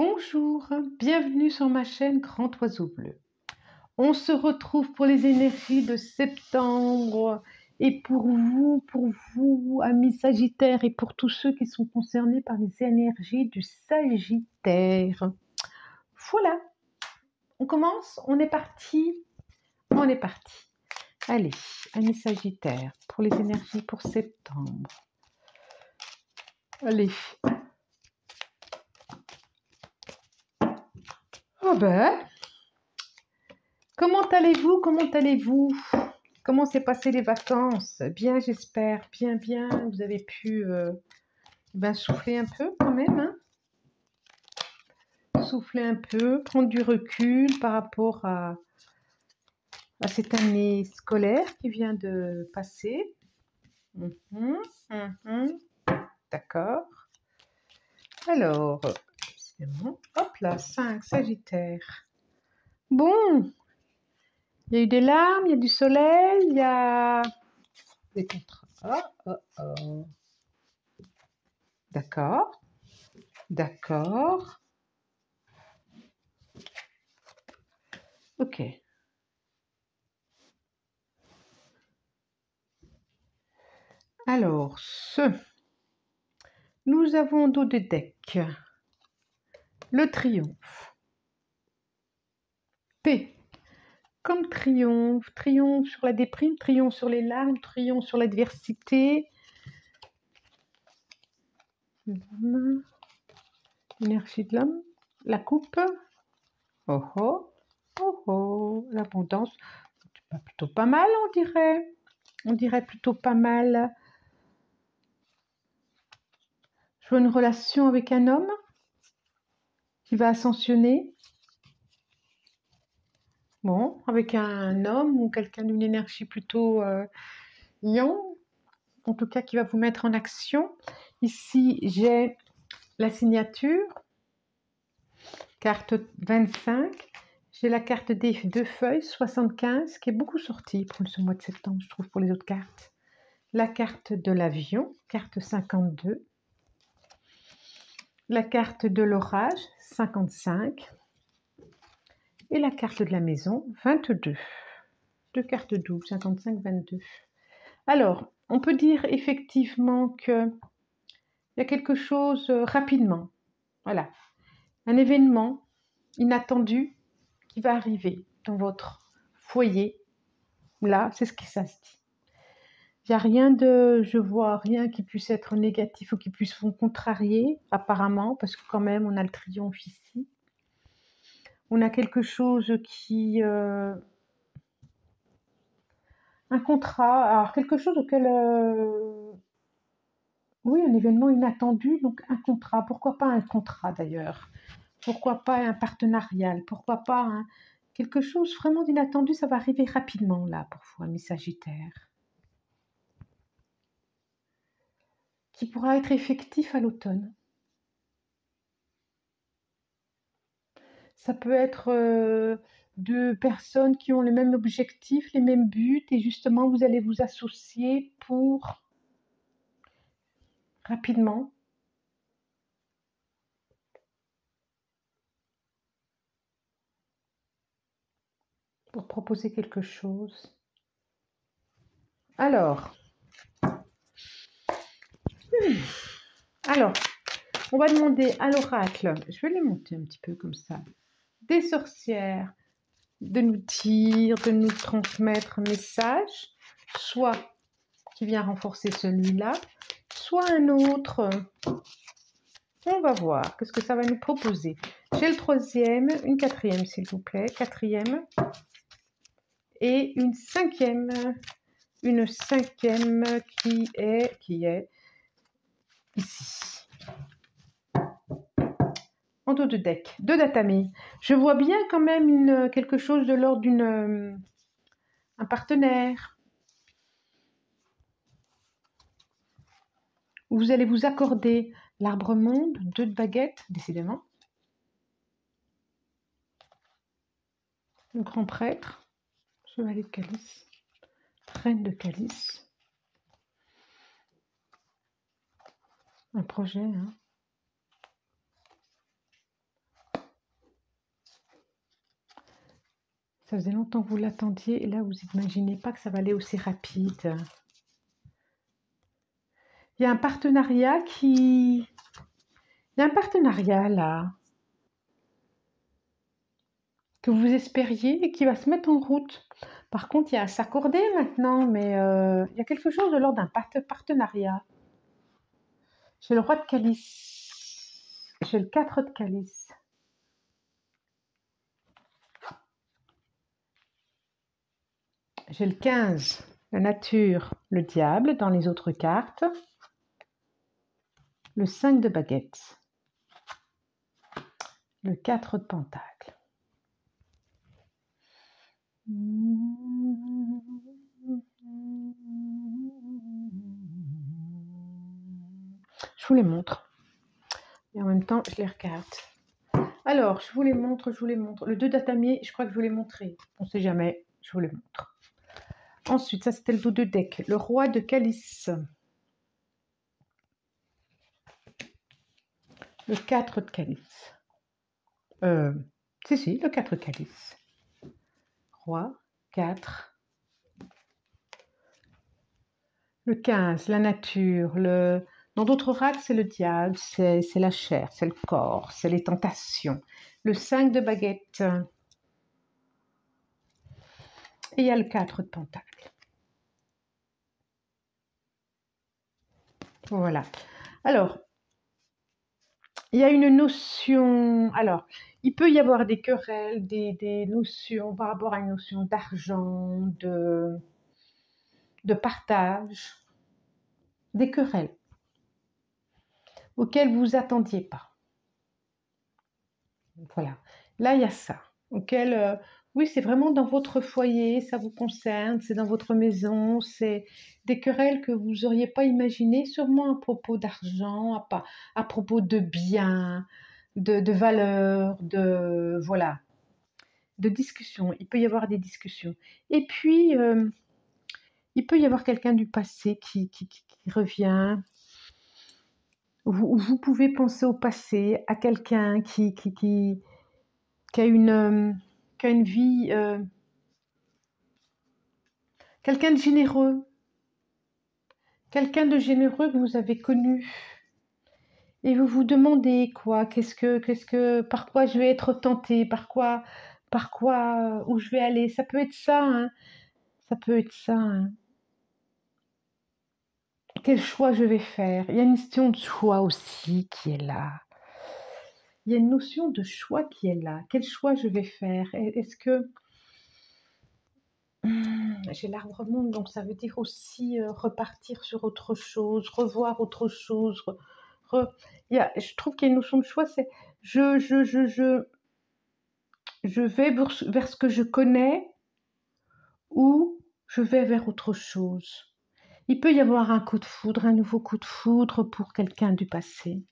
Bonjour, bienvenue sur ma chaîne Grand Oiseau Bleu. On se retrouve pour les énergies de septembre et pour vous, amis Sagittaires, et pour tous ceux qui sont concernés par les énergies du Sagittaire. Voilà, on commence, on est parti. Allez, amis Sagittaires, pour les énergies pour septembre. Allez. Oh ben, comment allez-vous? Comment s'est passé les vacances? Bien, j'espère. Bien. Vous avez pu souffler un peu quand même. Hein, souffler un peu, prendre du recul par rapport à cette année scolaire qui vient de passer. D'accord. Alors, c'est bon. Hop là, 5, Sagittaire. Bon, il y a eu des larmes, il y a du soleil, il y a des contrats. Oh. D'accord. Ok. Alors, nous avons dos de deck le triomphe. P comme triomphe, triomphe sur la déprime, triomphe sur les larmes, triomphe sur l'adversité. Énergie de l'homme, la coupe. Oh, l'abondance. Plutôt pas mal, on dirait. On dirait plutôt pas mal. Je vois une relation avec un homme qui va ascensionner. Bon, avec un homme ou quelqu'un d'une énergie plutôt yang, en tout cas qui va vous mettre en action. Ici, j'ai la signature, carte 25. J'ai la carte des 2 feuilles, 75, qui est beaucoup sortie pour ce mois de septembre, je trouve, pour les autres cartes. La carte de l'avion, carte 52. La carte de l'orage, 55. Et la carte de la maison, 22. Deux cartes doubles, 55, 22. Alors, on peut dire effectivement qu'il y a quelque chose rapidement. Voilà. Un événement inattendu qui va arriver dans votre foyer. Là, c'est ce qui ça se dit. Il n'y a rien de, je vois rien qui puisse être négatif ou qui puisse vous contrarier, apparemment, parce que quand même, on a le triomphe ici. On a quelque chose qui... un contrat, alors quelque chose auquel... oui, un événement inattendu, donc un contrat. Pourquoi pas un contrat d'ailleurs? Pourquoi pas un partenarial? Pourquoi pas quelque chose vraiment d'inattendu? Ça va arriver rapidement là pour vous, amis Sagittaires. Qui pourra être effectif à l'automne. Ça peut être deux personnes qui ont les mêmes objectifs, les mêmes buts, et justement vous allez vous associer pour rapidement pour proposer quelque chose. Alors, on va demander à l'oracle, je vais les monter un petit peu comme ça, des sorcières, de nous dire, de nous transmettre un message, soit qui vient renforcer celui-là, soit un autre. On va voir, qu'est-ce que ça va nous proposer. J'ai le troisième, une quatrième s'il vous plaît, quatrième, et une cinquième qui est ici. En dos de deck, deux datami. Je vois bien quand même quelque chose de l'ordre d'un partenaire. Vous allez vous accorder l'arbre monde, 2 de baguettes, décidément. Le grand prêtre, chevalier de calice, reine de calice. Un projet, hein. Ça faisait longtemps que vous l'attendiez et là, vous n'imaginez pas que ça va aller aussi rapide. Il y a un partenariat qui... Il y a un partenariat là, que vous espériez et qui va se mettre en route. Par contre, il y a à s'accorder maintenant, mais il y a quelque chose de l'ordre d'un partenariat. J'ai le roi de calice. J'ai le 4 de calice. J'ai le 15, la nature, le diable dans les autres cartes. Le 5 de baguette. Le 4 de pentacle. Je vous les montre. Et en même temps, je les regarde. Alors, je vous les montre, je vous les montre. Le 2 d'atamier, je crois que je vous l'ai montré. On ne sait jamais, je vous les montre. Ensuite, ça c'était le dos de deck. Le roi de calice. Le 4 de calice. Si, le 4 de calice. Roi, 4. Le 15, la nature. Dans d'autres oracles, c'est le diable, c'est la chair, c'est le corps, c'est les tentations. Le 5 de baguette. Et il y a le 4 de pentacle. Voilà. Alors, il y a une notion... Alors, il peut y avoir des querelles, des notions par rapport à une notion d'argent, de partage, des querelles auxquelles vous attendiez pas. Voilà. Là, il y a ça. Auquel, oui, c'est vraiment dans votre foyer, ça vous concerne, c'est dans votre maison, c'est des querelles que vous n'auriez pas imaginées, sûrement à propos d'argent, à propos de biens, de valeurs, voilà, de discussions. Il peut y avoir des discussions. Et puis, il peut y avoir quelqu'un du passé qui revient. Vous pouvez penser au passé, à quelqu'un qui a une vie, quelqu'un de généreux que vous avez connu. Et vous vous demandez quoi, par quoi je vais être tentée, par quoi, où je vais aller. Ça peut être ça, hein. Ça peut être ça, hein. Quel choix je vais faire? Il y a une notion de choix aussi qui est là. Il y a une notion de choix qui est là. Quel choix je vais faire? Est-ce que... J'ai l'arbre monde, donc ça veut dire aussi repartir sur autre chose, revoir autre chose. Je trouve qu'il y a une notion de choix, c'est je vais vers ce que je connais ou je vais vers autre chose. Il peut y avoir un coup de foudre, un nouveau coup de foudre pour quelqu'un du passé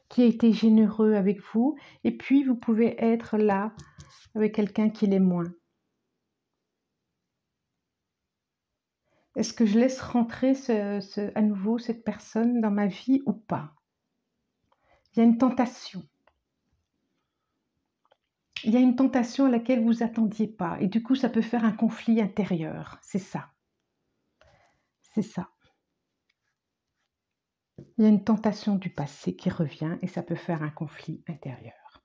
qui a été généreux avec vous, et puis vous pouvez être là avec quelqu'un qui l'est moins. Est-ce que je laisse rentrer à nouveau cette personne dans ma vie ou pas? Il y a une tentation. Il y a une tentation à laquelle vous attendiez pas. Et du coup, ça peut faire un conflit intérieur. C'est ça. C'est ça. Il y a une tentation du passé qui revient et ça peut faire un conflit intérieur.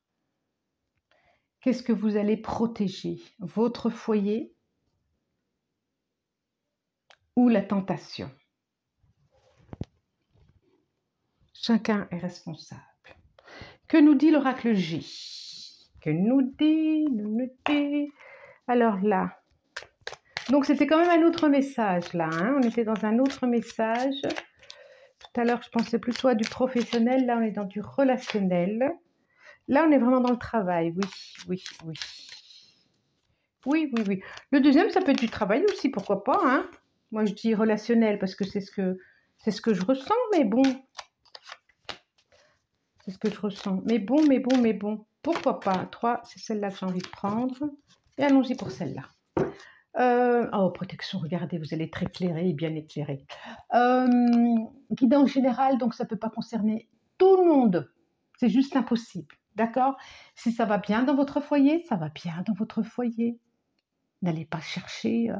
Qu'est-ce que vous allez protéger? Votre foyer ou la tentation? Chacun est responsable. Que nous dit l'oracle G? Que nous dit? Alors là, donc c'était quand même un autre message là, hein. On était dans un autre message. Tout à l'heure, je pensais plutôt à du professionnel. Là, on est dans du relationnel. Là, on est vraiment dans le travail. Oui. Oui. Le deuxième, ça peut être du travail aussi, pourquoi pas, hein. Moi, je dis relationnel parce que c'est ce que je ressens, mais bon. C'est ce que je ressens. Mais bon. Pourquoi pas? 3, c'est celle-là que j'ai envie de prendre. Et allons-y pour celle-là. Oh, protection, regardez, vous allez être éclairé et bien éclairé. Guidance générale, donc ça ne peut pas concerner tout le monde. C'est juste impossible. D'accord? Si ça va bien dans votre foyer, ça va bien dans votre foyer. N'allez pas chercher,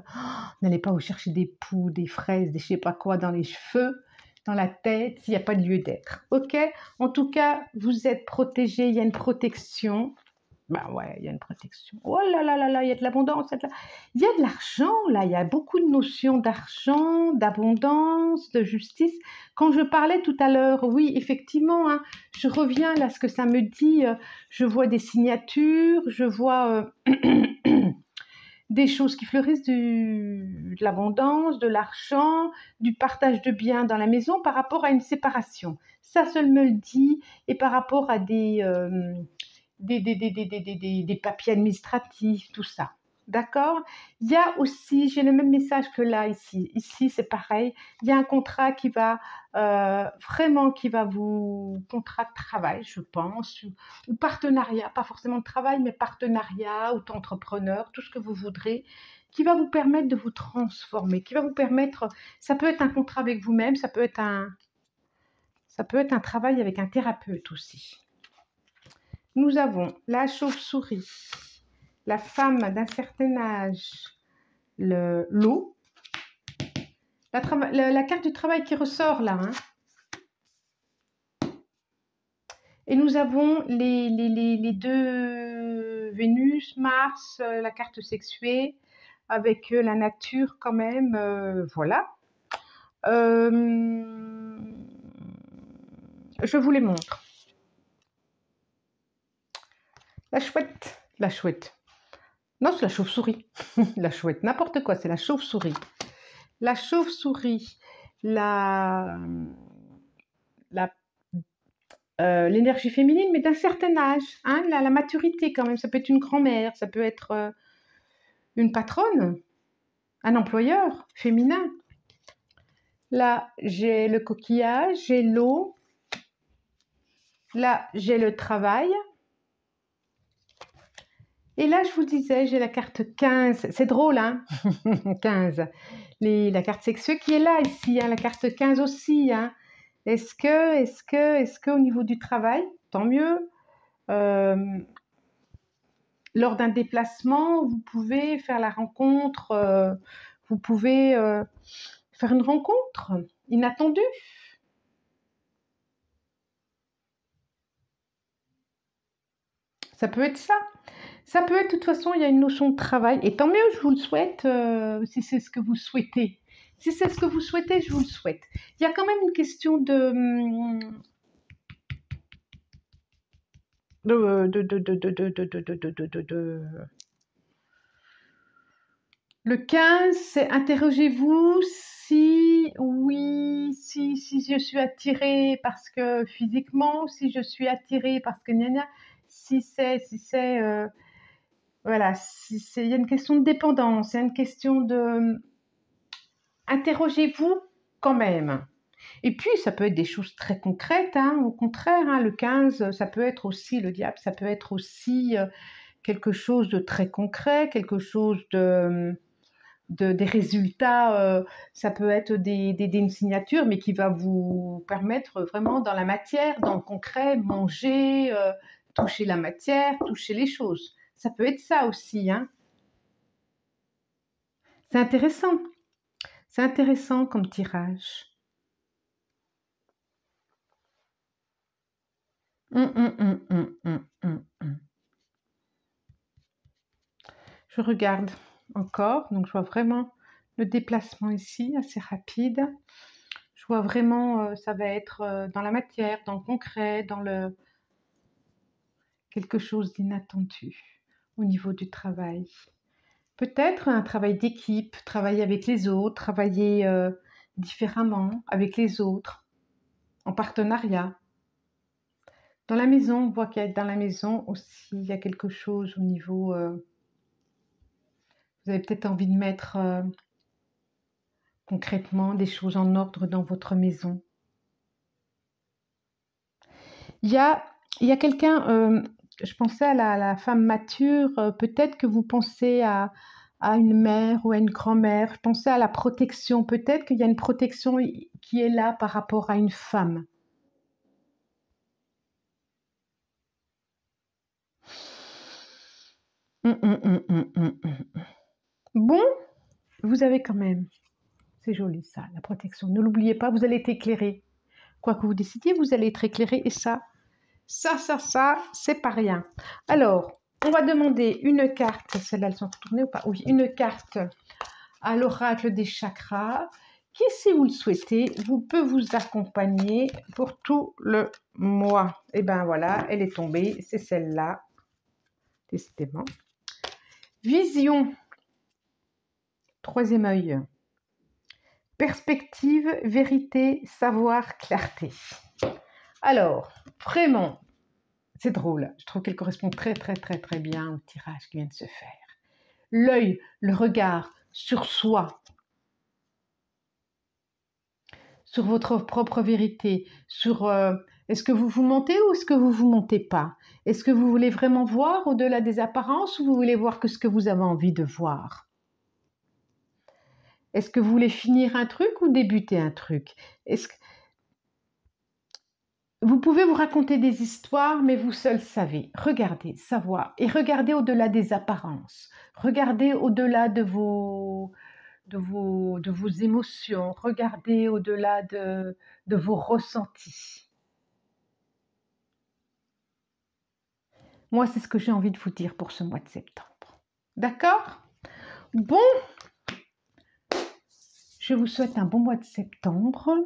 n'allez pas vous chercher des poux, des fraises, des je sais pas quoi dans les cheveux, dans la tête, s'il n'y a pas de lieu d'être. OK? En tout cas, vous êtes protégés, il y a une protection. Ben ouais, il y a une protection. Oh là là là là, il y a de l'abondance. Il y a de l'argent, là. Il y a beaucoup de notions d'argent, d'abondance, de justice. Quand je parlais tout à l'heure, oui, effectivement, hein, je reviens là, ce que ça me dit. Je vois des signatures, je vois des choses qui fleurissent, de l'abondance, de l'argent, du partage de biens dans la maison par rapport à une séparation. Ça seul me le dit. Et par rapport à des papiers administratifs, tout ça. D'accord? Il y a aussi, j'ai le même message que là, ici. Ici, c'est pareil. Il y a un contrat qui va vraiment, qui va vous... Contrat de travail, je pense, ou partenariat, pas forcément de travail, mais partenariat, ou entrepreneur, tout ce que vous voudrez, qui va vous permettre de vous transformer, qui va vous permettre... Ça peut être un contrat avec vous-même, ça peut être un travail avec un thérapeute aussi. Nous avons la chauve-souris, la femme d'un certain âge, l'eau, la carte du travail qui ressort là. Hein. Et nous avons les deux Vénus, Mars, la carte sexuée, avec la nature quand même, voilà. Je vous les montre. La chouette. Non, c'est la chauve-souris. La chouette, n'importe quoi, c'est la chauve-souris. La chauve-souris, l'énergie féminine, mais d'un certain âge, hein, la maturité quand même. Ça peut être une grand-mère, ça peut être une patronne, un employeur féminin. Là, j'ai le coquillage, j'ai l'eau. Là, j'ai le travail. Et là, je vous disais, j'ai la carte 15. C'est drôle, hein 15. La carte sexuelle qui est là, ici, hein, la carte 15 aussi. Hein. Est-ce que au niveau du travail, tant mieux, lors d'un déplacement, vous pouvez faire la rencontre, vous pouvez faire une rencontre inattendue. Ça peut être ça. Ça peut être, de toute façon, il y a une notion de travail. Et tant mieux, je vous le souhaite, si c'est ce que vous souhaitez. Si c'est ce que vous souhaitez, je vous le souhaite. Il y a quand même une question de Le 15, c'est interrogez-vous si, oui, si je suis attirée parce que physiquement, si je suis attirée parce que gna, si c'est, voilà, il y a une question de dépendance, il y a une question de, interrogez-vous quand même. Et puis, ça peut être des choses très concrètes, hein, au contraire, hein, le 15, ça peut être aussi, le diable, ça peut être aussi quelque chose de très concret, quelque chose des résultats, ça peut être une signature, mais qui va vous permettre vraiment dans la matière, dans le concret, manger, toucher la matière, toucher les choses. Ça peut être ça aussi. Hein. C'est intéressant. C'est intéressant comme tirage. Je regarde encore, donc je vois vraiment le déplacement ici, assez rapide. Je vois vraiment, ça va être dans la matière, dans le concret, dans le quelque chose d'inattendu au niveau du travail. Peut-être un travail d'équipe, travailler avec les autres, travailler différemment avec les autres, en partenariat. Dans la maison, on voit qu'il y a dans la maison aussi, il y a quelque chose au niveau... vous avez peut-être envie de mettre concrètement des choses en ordre dans votre maison. Il y a quelqu'un, je pensais à la femme mature, peut-être que vous pensez à une mère ou à une grand-mère, je pensais à la protection, peut-être qu'il y a une protection qui est là par rapport à une femme. Bon, vous avez quand même, c'est joli ça, la protection. Ne l'oubliez pas, vous allez être éclairé. Quoi que vous décidiez, vous allez être éclairé. Et ça, c'est pas rien. Alors, on va demander une carte. Celles-là, elles sont retournées ou pas? Oui, une carte à l'oracle des chakras qui, si vous le souhaitez, vous peut vous accompagner pour tout le mois. Et ben voilà, elle est tombée. C'est celle-là, décidément. Vision, troisième œil. Perspective, vérité, savoir, clarté. Alors, vraiment, c'est drôle. Je trouve qu'elle correspond très bien au tirage qui vient de se faire. L'œil, le regard sur soi, sur votre propre vérité, sur est-ce que vous vous mentez ou est-ce que vous vous mentez pas? Est-ce que vous voulez vraiment voir au-delà des apparences ou vous voulez voir que ce que vous avez envie de voir? Est-ce que vous voulez finir un truc ou débuter un truc? Est-ce que vous pouvez vous raconter des histoires, mais vous seul savez. Regardez, savoir. Et regardez au-delà des apparences. Regardez au-delà de vos émotions. Regardez au-delà de vos ressentis. Moi, c'est ce que j'ai envie de vous dire pour ce mois de septembre. D'accord? Bon, je vous souhaite un bon mois de septembre.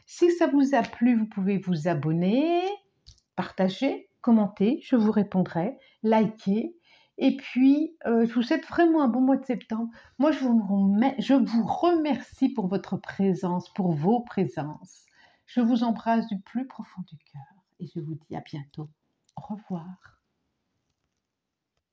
Si ça vous a plu, vous pouvez vous abonner, partager, commenter, je vous répondrai, liker. Et puis, je vous souhaite vraiment un bon mois de septembre. Moi, je vous remercie pour votre présence, pour vos présences. Je vous embrasse du plus profond du cœur et je vous dis à bientôt. Au revoir.